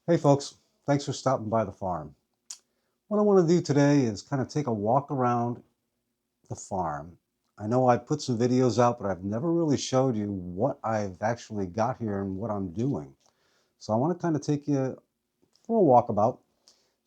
Hey folks, thanks for stopping by the farm. What I want to do today is kind of take a walk around the farm. I know I put some videos out, but I've never really showed you what I've actually got here and what I'm doing. So I want to kind of take you for a walkabout,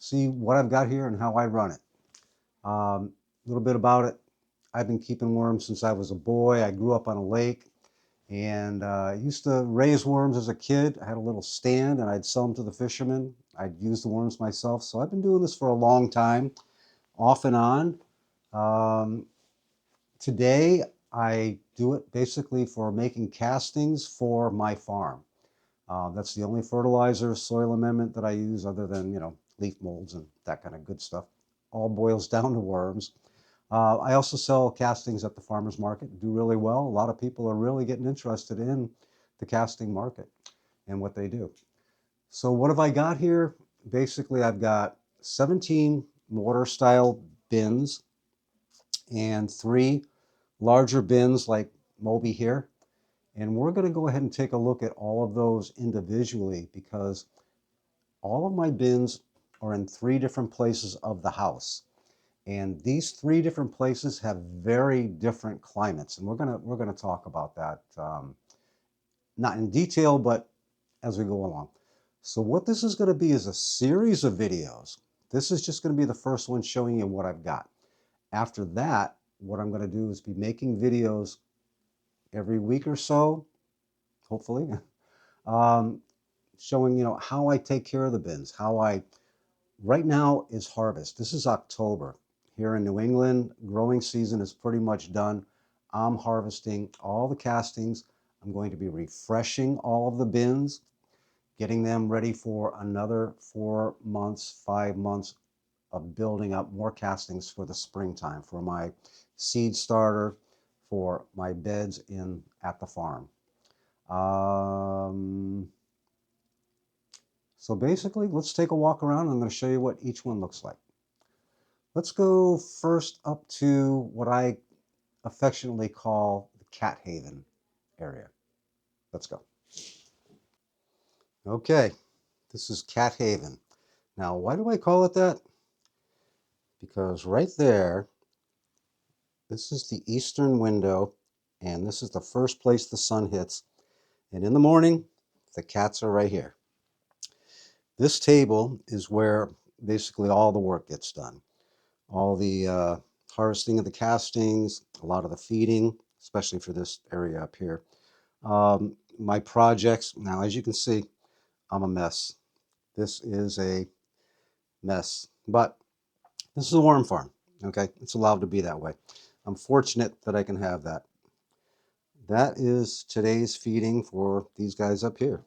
see what I've got here and how I run it. A little bit about it. I've been keeping worms since I was a boy. I grew up on a lake and I used to raise worms as a kid. I had a little stand and I'd sell them to the fishermen. I'd use the worms myself. So I've been doing this for a long time, off and on. Um, Today, I do it basically for making castings for my farm. That's the only fertilizer, soil amendment that I use other than, leaf molds and that kind of good stuff. All boils down to worms. I also sell castings at the farmer's market, do really well. A lot of people are really getting interested in the casting market and what they do. So what have I got here? Basically, I've got 17 mortar style bins and 3 larger bins like Moby here. And we're going to go ahead and take a look at all of those individually because all of my bins are in 3 different places of the house. And these 3 different places have very different climates, and we're gonna talk about that, not in detail, but as we go along. So what this is going to be is a series of videos. This is just going to be the first one showing you what I've got. After that, what I'm going to do is be making videos every week or so, hopefully, um, showing how I take care of the bins, how I right now is harvest. This is October. Here in New England, growing season is pretty much done. I'm harvesting all the castings. I'm going to be refreshing all of the bins, getting them ready for another 4 months, 5 months of building up more castings for the springtime, for my seed starter, for my beds in at the farm. Um, so basically, let's take a walk around. I'm going to show you what each one looks like. Let's go first up to what I affectionately call the Cat Haven area. Let's go. Okay, this is Cat Haven. Now, why do I call it that? Because right there, this is the eastern window, and this is the first place the sun hits. And in the morning, the cats are right here. This table is where basically all the work gets done. All the harvesting of the castings, a lot of the feeding, especially for this area up here. My projects, now as you can see, I'm a mess. This is a mess, but this is a worm farm, okay? It's allowed to be that way. I'm fortunate that I can have that. That is today's feeding for these guys up here.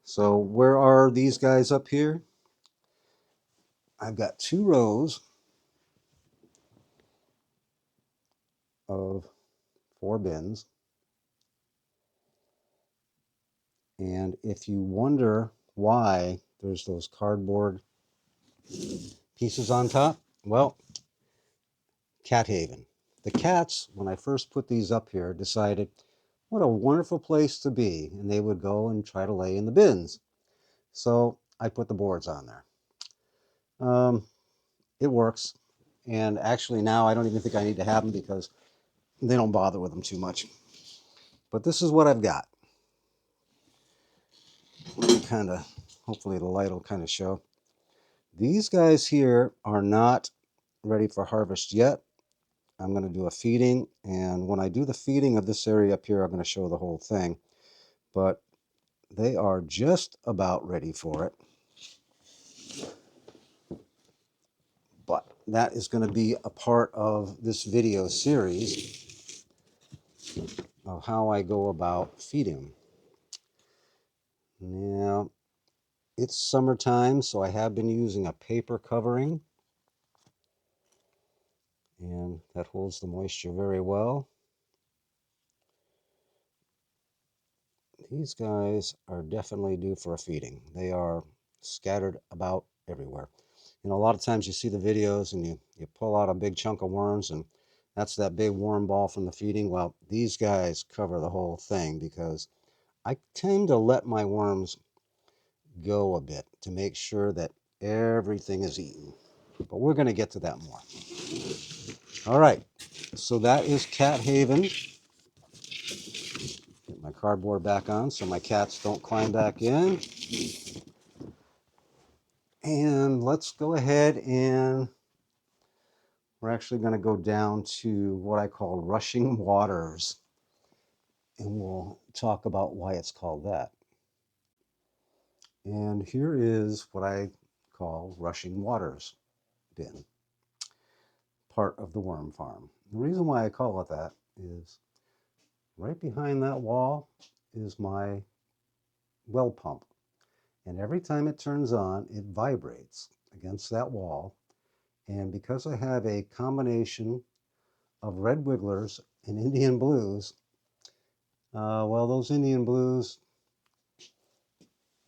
So where are these guys up here? I've got 2 rows of 4 bins. And if you wonder why there's those cardboard pieces on top, well, Cat Haven. The cats, when I first put these up here, decided what a wonderful place to be, and they would go and try to lay in the bins. So I put the boards on there. It works, and actually now I don't even think I need to have them because they don't bother with them too much. But this is what I've got. Let me kind of, hopefully the light will kind of show. These guys here are not ready for harvest yet. I'm going to do a feeding, and when I do the feeding of this area up here, I'm going to show the whole thing. But they are just about ready for it. But that is going to be a part of this video series of how I go about feeding them. Now, it's summertime, so I have been using a paper covering, and that holds the moisture very well. These guys are definitely due for a feeding. They are scattered about everywhere. A lot of times you see the videos and you pull out a big chunk of worms, and that's that big worm ball from the feeding. Well, these guys cover the whole thing because I tend to let my worms go a bit to make sure that everything is eaten. But we're going to get to that more. All right, so that is Cat Haven. Get my cardboard back on so my cats don't climb back in. And let's go ahead and we're actually going to go down to what I call rushing waters. And we'll talk about why it's called that. And here is what I call rushing waters bin, part of the worm farm. The reason why I call it that is right behind that wall is my well pump. And every time it turns on, it vibrates against that wall. And because I have a combination of red wigglers and Indian blues, well, those Indian blues,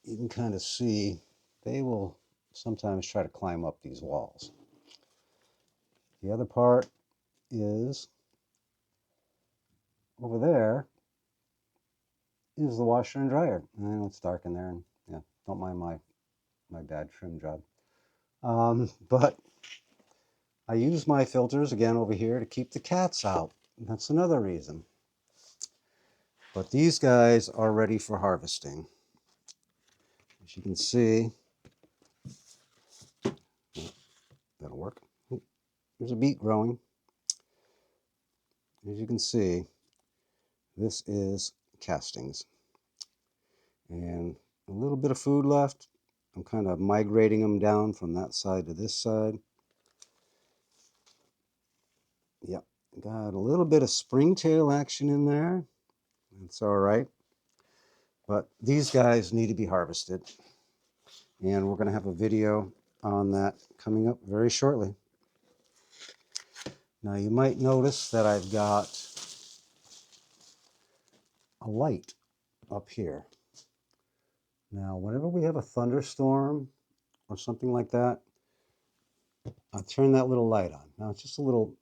you can kind of see, they will sometimes try to climb up these walls. The other part is over there is the washer and dryer. I know it's dark in there, and yeah, don't mind my bad trim job. But I use my filters again over here to keep the cats out. That's another reason. But these guys are ready for harvesting. As you can see, that'll work. There's a beet growing. As you can see, this is castings. And a little bit of food left. I'm kind of migrating them down from that side to this side. Yep, got a little bit of springtail action in there. That's all right. But these guys need to be harvested. And we're going to have a video on that coming up very shortly. Now you might notice that I've got a light up here. Now whenever we have a thunderstorm or something like that, I turn that little light on. Now it's just a little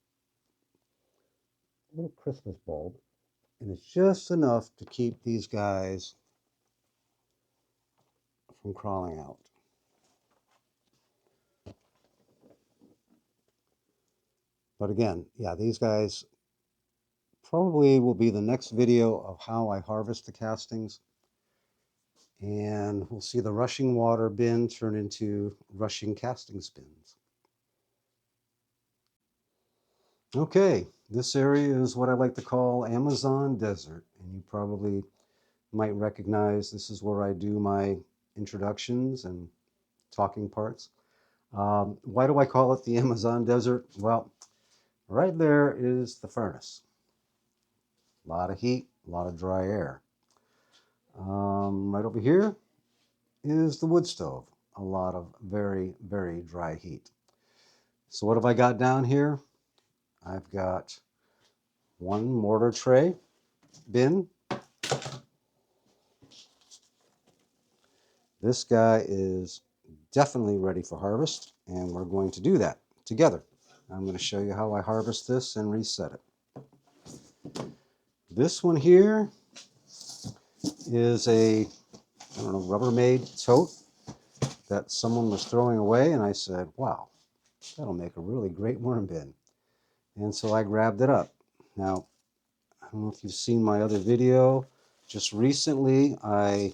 Christmas bulb, and it's just enough to keep these guys from crawling out. But again, yeah, these guys probably will be the next video of how I harvest the castings. And we'll see the rushing water bin turn into rushing castings bins. Okay, this area is what I like to call Amazon Desert. And you probably might recognize this is where I do my introductions and talking parts. Why do I call it the Amazon Desert? Well, right there is the furnace. A lot of heat, a lot of dry air. Right over here is the wood stove. A lot of very, very dry heat. So what have I got down here? I've got one mortar tray bin. This guy is definitely ready for harvest, and we're going to do that together. I'm going to show you how I harvest this and reset it. This one here is a, I don't know, Rubbermaid tote that someone was throwing away, and I said, wow, that'll make a really great worm bin. And so I grabbed it up. Now, I don't know if you've seen my other video. Just recently, I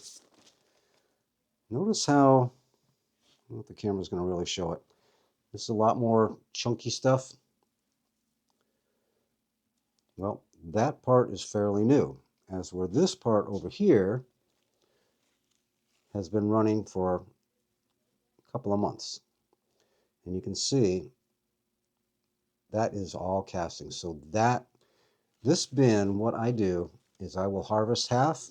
noticed how, I don't know if the camera's going to really show it. This is a lot more chunky stuff. Well, that part is fairly new, as where this part over here has been running for a couple of months. And you can see that is all casting. So this bin, what I do is I will harvest half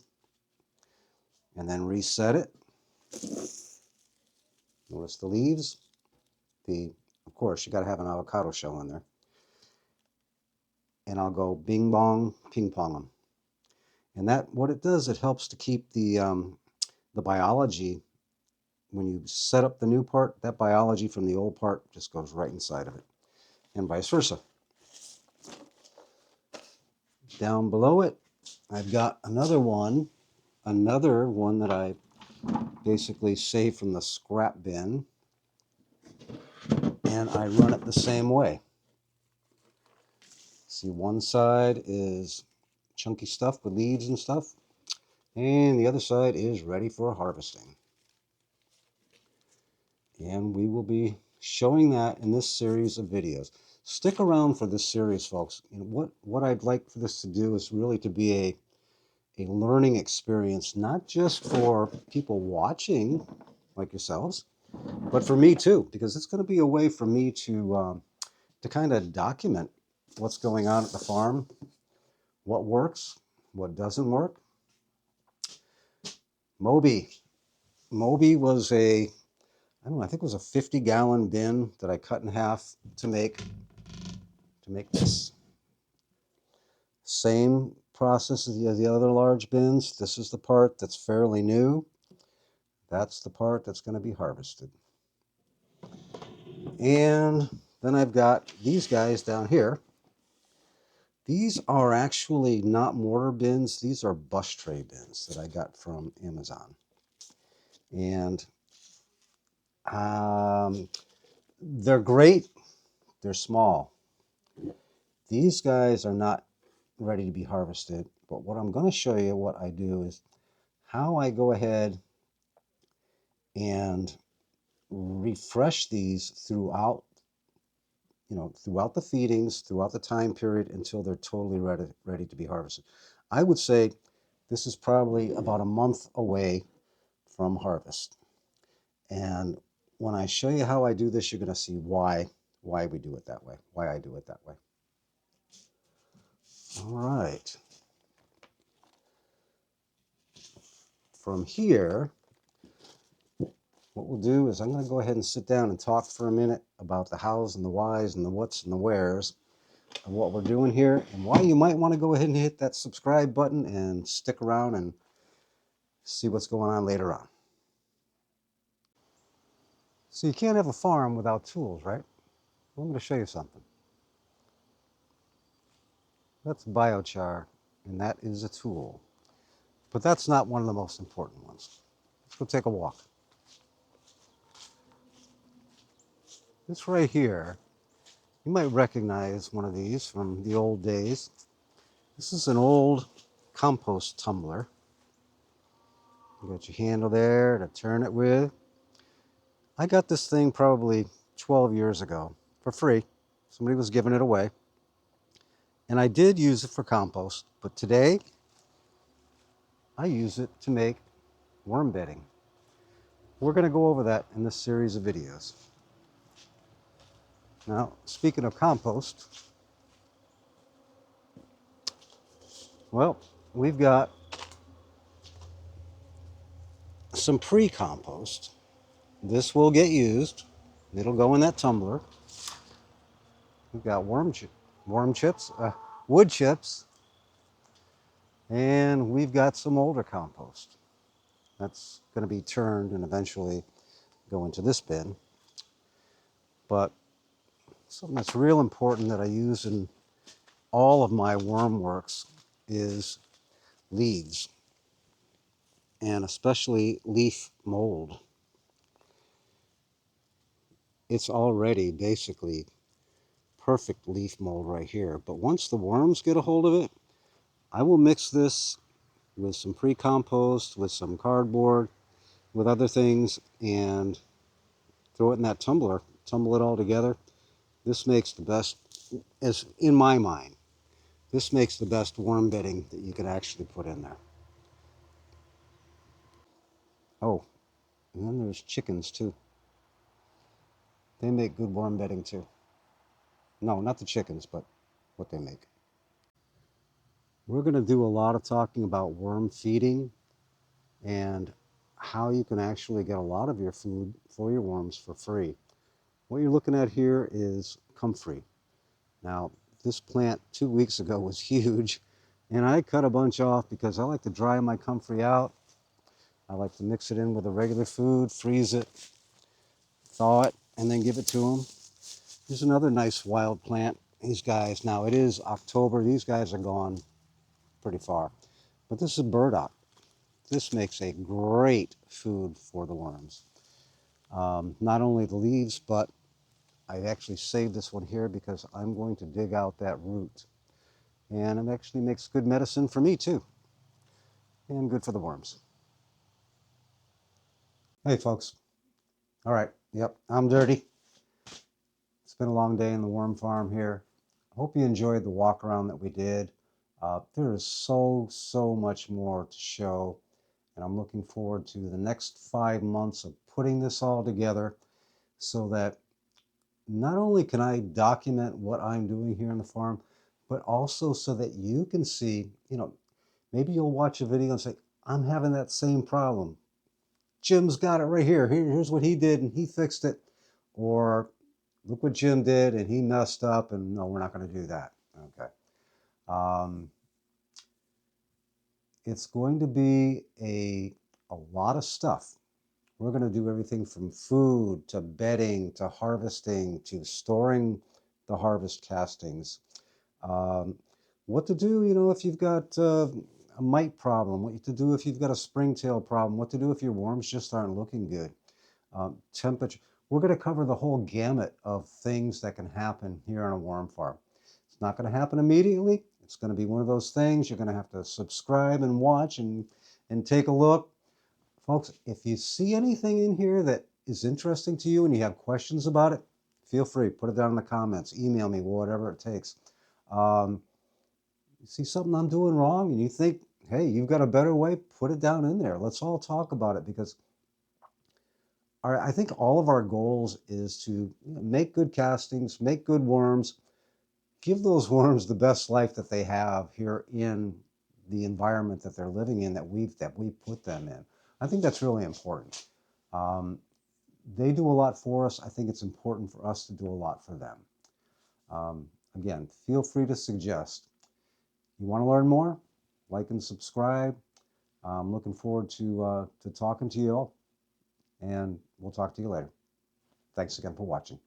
and then reset it. Notice the leaves. Of course, you got to have an avocado shell in there. And I'll go bing bong, ping pong them. And that, what it does, it helps to keep the biology. When you set up the new part, that biology from the old part just goes right inside of it, and vice versa. Down below it, I've got another one that I basically saved from the scrap bin, and I run it the same way. See, one side is chunky stuff with leaves and stuff, and the other side is ready for harvesting. And we will be showing that in this series of videos. Stick around for this series, folks. And what I'd like for this to do is really to be a learning experience, not just for people watching like yourselves, but for me too, because it's going to be a way for me to kind of document what's going on at the farm, what works, what doesn't work. Moby. Moby was I don't know, I think it was a 50-gallon bin that I cut in half to make this. Same process as the other large bins. This is the part that's fairly new. That's the part that's going to be harvested. And then I've got these guys down here. These are actually not mortar bins. These are bus tray bins that I got from Amazon. And they're great. They're small. These guys are not ready to be harvested. But what I'm going to show you what I do is how I go ahead and refresh these throughout, throughout the feedings, throughout the time period until they're totally ready to be harvested. I would say this is probably about a month away from harvest. And when I show you how I do this, you're going to see why we do it that way, why I do it that way. All right. From here, what we'll do is I'm going to go ahead and sit down and talk for a minute about the hows and the whys and the whats and the wheres of what we're doing here and why you might want to go ahead and hit that subscribe button and stick around and see what's going on later on. So you can't have a farm without tools, right? Well, I'm going to show you something. That's biochar, and that is a tool. But that's not one of the most important ones. Let's go take a walk. This right here, you might recognize one of these from the old days. This is an old compost tumbler. You got your handle there to turn it with. I got this thing probably 12 years ago for free. Somebody was giving it away. And I did use it for compost, but today I use it to make worm bedding. We're going to go over that in this series of videos. Now, speaking of compost, well, we've got some pre-compost. This will get used. It'll go in that tumbler. We've got wood chips, and we've got some older compost. That's going to be turned and eventually go into this bin. But something that's real important that I use in all of my worm works is leaves, and especially leaf mold. It's already basically perfect leaf mold right here. But once the worms get a hold of it, I will mix this with some pre-compost, with some cardboard, with other things, and throw it in that tumbler, tumble it all together. This makes the best, as in my mind, this makes the best worm bedding that you can actually put in there. Oh, and then there's chickens too. They make good worm bedding too. No, not the chickens, but what they make. We're going to do a lot of talking about worm feeding and how you can actually get a lot of your food for your worms for free. What you're looking at here is comfrey. Now, this plant 2 weeks ago was huge, and I cut a bunch off because I like to dry my comfrey out. I like to mix it in with the regular food, freeze it, thaw it, and then give it to them. Here's another nice wild plant. These guys, now it is October. These guys are gone pretty far. But this is burdock. This makes a great food for the worms. Not only the leaves, but I actually saved this one here because I'm going to dig out that root. And it actually makes good medicine for me too, and good for the worms. Hey folks. All right, yep, I'm dirty. It's been a long day in the worm farm here. I hope you enjoyed the walk around that we did. There is so much more to show, and I'm looking forward to the next 5 months of putting this all together so that not only can I document what I'm doing here on the farm, but also so that you can see, maybe you'll watch a video and say, I'm having that same problem. Jim's got it right here. Here's what he did and he fixed it. Or look what Jim did and he messed up, and no, we're not going to do that. Okay. Um, it's going to be a lot of stuff. We're going to do everything from food to bedding to harvesting to storing the harvest castings. Um, what to do, if you've got a mite problem, what to do if you've got a springtail problem, what to do if your worms just aren't looking good. Temperature. We're going to cover the whole gamut of things that can happen here on a worm farm. It's not going to happen immediately. It's going to be one of those things you're going to have to subscribe and watch and take a look. Folks, if you see anything in here that is interesting to you and you have questions about it, feel free, put it down in the comments, email me, whatever it takes. You see something I'm doing wrong and you think, hey, you've got a better way, put it down in there. Let's all talk about it, because I think all of our goals is to make good castings, make good worms, give those worms the best life that they have here in the environment that they're living in, that we put them in. I think that's really important. Um, they do a lot for us. I think it's important for us to do a lot for them. Again, feel free to suggest. You want to learn more? Like and subscribe. I'm looking forward to talking to you all, and we'll talk to you later. Thanks again for watching.